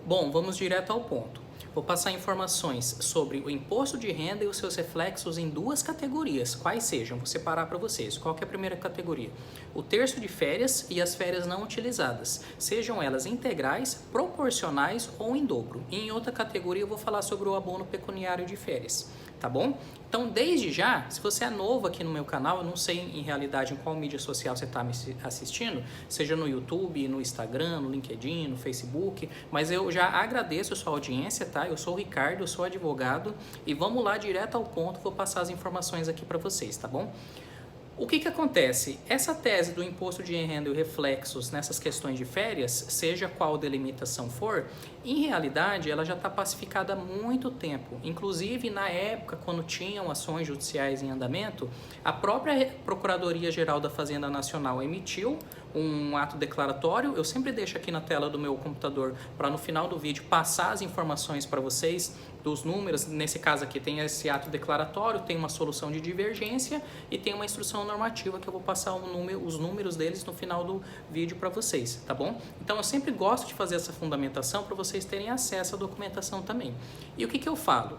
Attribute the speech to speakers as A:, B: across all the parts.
A: Bom, vamos direto ao ponto. Vou passar informações sobre o imposto de renda e os seus reflexos em duas categorias, quais sejam, vou separar para vocês. Qual que é a primeira categoria? O terço de férias e as férias não utilizadas, sejam elas integrais, proporcionais ou em dobro. E em outra categoria eu vou falar sobre o abono pecuniário de férias, tá bom? Então, desde já, se você é novo aqui no meu canal, eu não sei em realidade em qual mídia social você está me assistindo, seja no YouTube, no Instagram, no LinkedIn, no Facebook, mas eu já agradeço a sua audiência, tá? Eu sou o Ricardo, eu sou advogado e vamos lá direto ao ponto, vou passar as informações aqui para vocês, tá bom? O que acontece? Essa tese do imposto de renda e reflexos nessas questões de férias, seja qual delimitação for, em realidade ela já está pacificada há muito tempo. Inclusive na época, quando tinham ações judiciais em andamento, a própria Procuradoria-Geral da Fazenda Nacional emitiu um ato declaratório. Eu sempre deixo aqui na tela do meu computador para no final do vídeo passar as informações para vocês dos números. Nesse caso aqui tem esse ato declaratório, tem uma solução de divergência e tem uma instrução normativa que eu vou passar os números deles no final do vídeo para vocês, tá bom? Então eu sempre gosto de fazer essa fundamentação para vocês terem acesso à documentação também. E o que eu falo?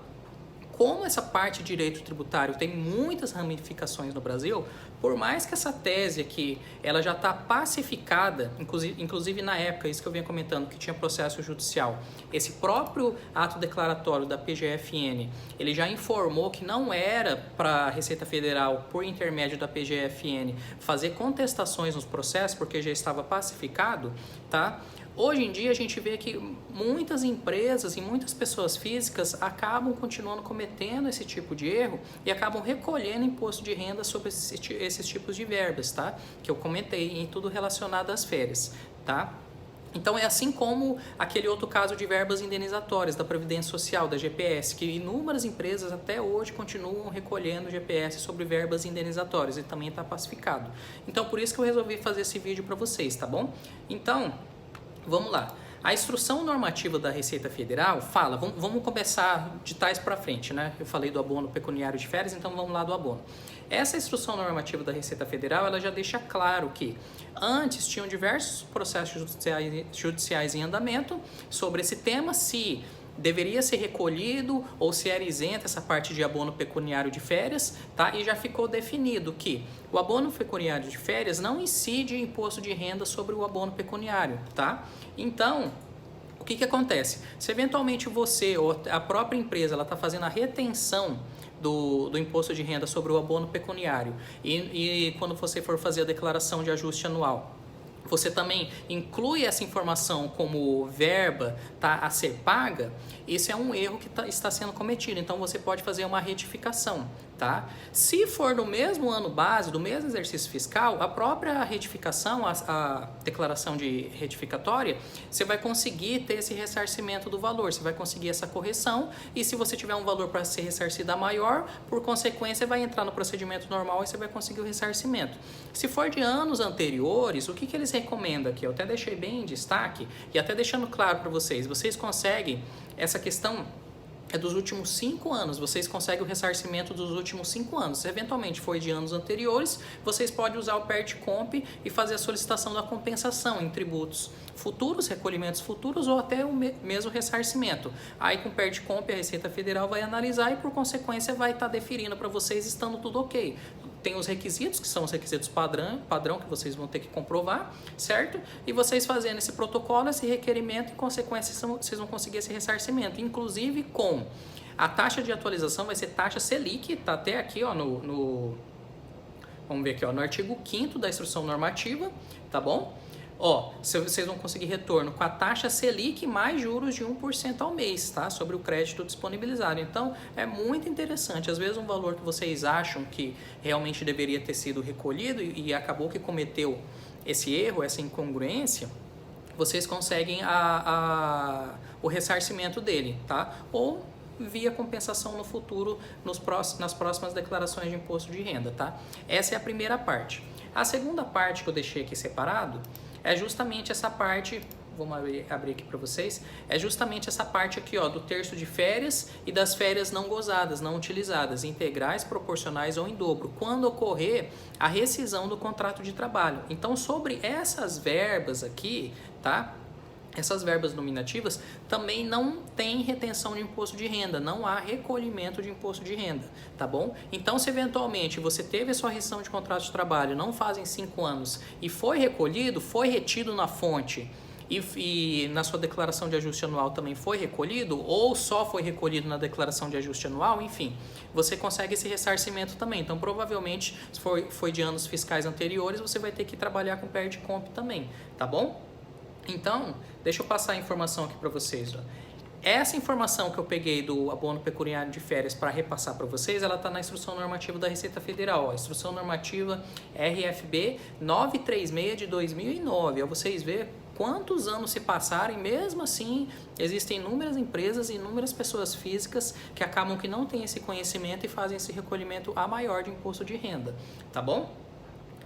A: Como essa parte de direito tributário tem muitas ramificações no Brasil, por mais que essa tese aqui ela já está pacificada, inclusive na época, isso que eu vinha comentando, que tinha processo judicial, esse próprio ato declaratório da PGFN, ele já informou que não era para a Receita Federal, por intermédio da PGFN, fazer contestações nos processos, porque já estava pacificado, tá? Hoje em dia a gente vê que muitas empresas e muitas pessoas físicas acabam continuando cometendo esse tipo de erro e acabam recolhendo imposto de renda sobre esses tipos de verbas, tá? Que eu comentei em tudo relacionado às férias, tá? Então é assim como aquele outro caso de verbas indenizatórias da Previdência Social, da GPS, que inúmeras empresas até hoje continuam recolhendo GPS sobre verbas indenizatórias e também está pacificado. Então por isso que eu resolvi fazer esse vídeo para vocês, tá bom? Então, vamos lá. A instrução normativa da Receita Federal fala, vamos começar de trás para frente, né? Eu falei do abono pecuniário de férias, então vamos lá do abono. Essa instrução normativa da Receita Federal, ela já deixa claro que antes tinham diversos processos judiciais em andamento sobre esse tema, se deveria ser recolhido ou se era isenta essa parte de abono pecuniário de férias, tá? E já ficou definido que o abono pecuniário de férias não incide imposto de renda sobre o abono pecuniário, tá? Então, o que acontece? Se eventualmente você ou a própria empresa ela está fazendo a retenção do imposto de renda sobre o abono pecuniário e quando você for fazer a declaração de ajuste anual, você também inclui essa informação como verba, tá, a ser paga, isso é um erro que está sendo cometido. Então você pode fazer uma retificação, tá? Se for no mesmo ano base, do mesmo exercício fiscal, a própria retificação, a declaração de retificatória, você vai conseguir ter esse ressarcimento do valor, você vai conseguir essa correção e se você tiver um valor para ser ressarcido a maior, por consequência vai entrar no procedimento normal e você vai conseguir o ressarcimento. Se for de anos anteriores, o que eles recomendam aqui? Eu até deixei bem em destaque e até deixando claro para vocês, vocês conseguem essa questão é dos últimos 5 anos, vocês conseguem o ressarcimento dos últimos 5 anos. Se eventualmente foi de anos anteriores, vocês podem usar o PERT-COMP e fazer a solicitação da compensação em tributos futuros, recolhimentos futuros ou até o mesmo ressarcimento. Aí com o PERT-COMP a Receita Federal vai analisar e por consequência vai estar deferindo para vocês estando tudo ok. Tem os requisitos, que são os requisitos padrão que vocês vão ter que comprovar, certo? E vocês fazendo esse protocolo, esse requerimento, em consequência, vocês vão conseguir esse ressarcimento. Inclusive com a taxa de atualização, vai ser taxa Selic, tá até aqui, ó, vamos ver aqui, ó, no artigo 5º da instrução normativa, tá bom? Ó, vocês vão conseguir retorno com a taxa Selic mais juros de 1% ao mês, tá? Sobre o crédito disponibilizado. Então, é muito interessante. Às vezes, um valor que vocês acham que realmente deveria ter sido recolhido e acabou que cometeu esse erro, essa incongruência, vocês conseguem o ressarcimento dele, tá? Ou via compensação no futuro, nas próximas declarações de imposto de renda, tá? Essa é a primeira parte. A segunda parte que eu deixei aqui separado é justamente essa parte, vamos abrir aqui para vocês, é justamente essa parte aqui, ó, do terço de férias e das férias não gozadas, não utilizadas, integrais, proporcionais ou em dobro, quando ocorrer a rescisão do contrato de trabalho. Então, sobre essas verbas aqui, tá? essas verbas nominativas também não tem retenção de imposto de renda, não há recolhimento de imposto de renda, tá bom? Então, se eventualmente você teve a sua rescisão de contrato de trabalho, não fazem 5 anos, e foi recolhido, foi retido na fonte, e na sua declaração de ajuste anual também foi recolhido, ou só foi recolhido na declaração de ajuste anual, enfim, você consegue esse ressarcimento também. Então, provavelmente, se foi de anos fiscais anteriores, você vai ter que trabalhar com PERD-COMP também, tá bom? Então, deixa eu passar a informação aqui para vocês. Ó. Essa informação que eu peguei do abono pecuniário de férias para repassar para vocês, ela está na Instrução Normativa da Receita Federal. Ó. Instrução Normativa RFB 936 de 2009. Ó, vocês verem quantos anos se passaram e mesmo assim existem inúmeras empresas e inúmeras pessoas físicas que acabam que não têm esse conhecimento e fazem esse recolhimento a maior de imposto de renda, tá bom?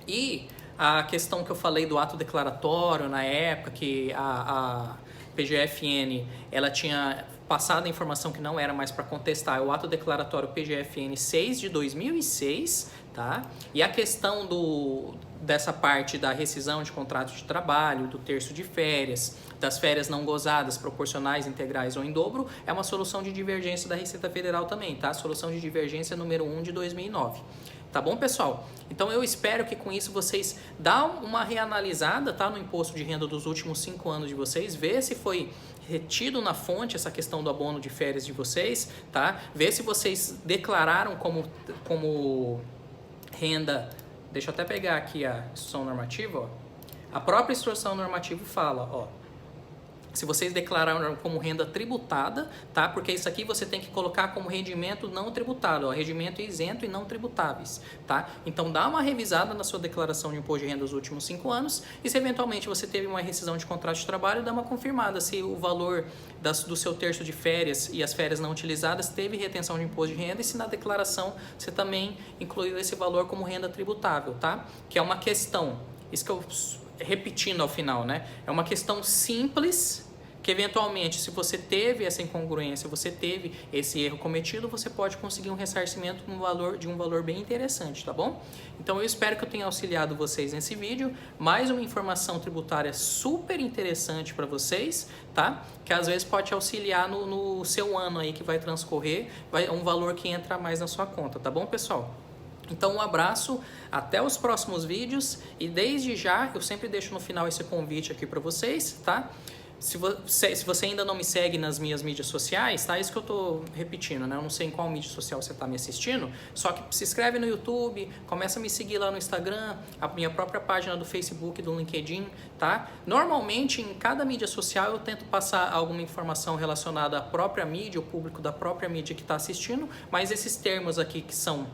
A: E a questão que eu falei do ato declaratório na época, que a PGFN ela tinha passado a informação que não era mais para contestar, é o ato declaratório PGFN 6 de 2006, tá? E a questão dessa parte da rescisão de contrato de trabalho, do terço de férias, das férias não gozadas, proporcionais, integrais ou em dobro, é uma solução de divergência da Receita Federal também, tá? Solução de divergência número 1 de 2009. Tá bom, pessoal? Então eu espero que com isso vocês dão uma reanalisada, tá, no imposto de renda dos últimos 5 anos de vocês, ver se foi retido na fonte essa questão do abono de férias de vocês, tá? Ver se vocês declararam como renda. Deixa eu até pegar aqui a instrução normativa, ó. A própria instrução normativa fala, ó, se vocês declararam como renda tributada, tá? Porque isso aqui você tem que colocar como rendimento não tributado, ó, rendimento isento e não tributáveis, tá? Então dá uma revisada na sua declaração de imposto de renda dos últimos 5 anos e se eventualmente você teve uma rescisão de contrato de trabalho, dá uma confirmada se o valor do seu terço de férias e as férias não utilizadas teve retenção de imposto de renda e se na declaração você também incluiu esse valor como renda tributável, tá? Que é uma questão, isso que eu repetindo ao final, né? É uma questão simples que eventualmente, se você teve essa incongruência, você teve esse erro cometido, você pode conseguir um ressarcimento de um valor bem interessante, tá bom? Então eu espero que eu tenha auxiliado vocês nesse vídeo, mais uma informação tributária super interessante para vocês, tá? Que às vezes pode auxiliar no seu ano aí que vai transcorrer, um valor que entra mais na sua conta, tá bom, pessoal? Então um abraço, até os próximos vídeos e desde já eu sempre deixo no final esse convite aqui para vocês, tá? Se você ainda não me segue nas minhas mídias sociais, tá? Isso que eu tô repetindo, né? Eu não sei em qual mídia social você tá me assistindo, só que se inscreve no YouTube, começa a me seguir lá no Instagram, a minha própria página do Facebook, do LinkedIn, tá? Normalmente, em cada mídia social, eu tento passar alguma informação relacionada à própria mídia, o público da própria mídia que está assistindo, mas esses termos aqui que são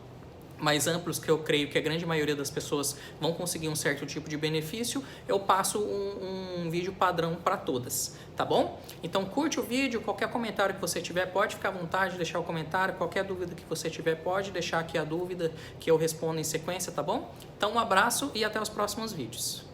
A: mais amplos, que eu creio que a grande maioria das pessoas vão conseguir um certo tipo de benefício, eu passo um vídeo padrão para todas, tá bom? Então curte o vídeo, qualquer comentário que você tiver, pode ficar à vontade de deixar o comentário, qualquer dúvida que você tiver, pode deixar aqui a dúvida que eu respondo em sequência, tá bom? Então um abraço e até os próximos vídeos.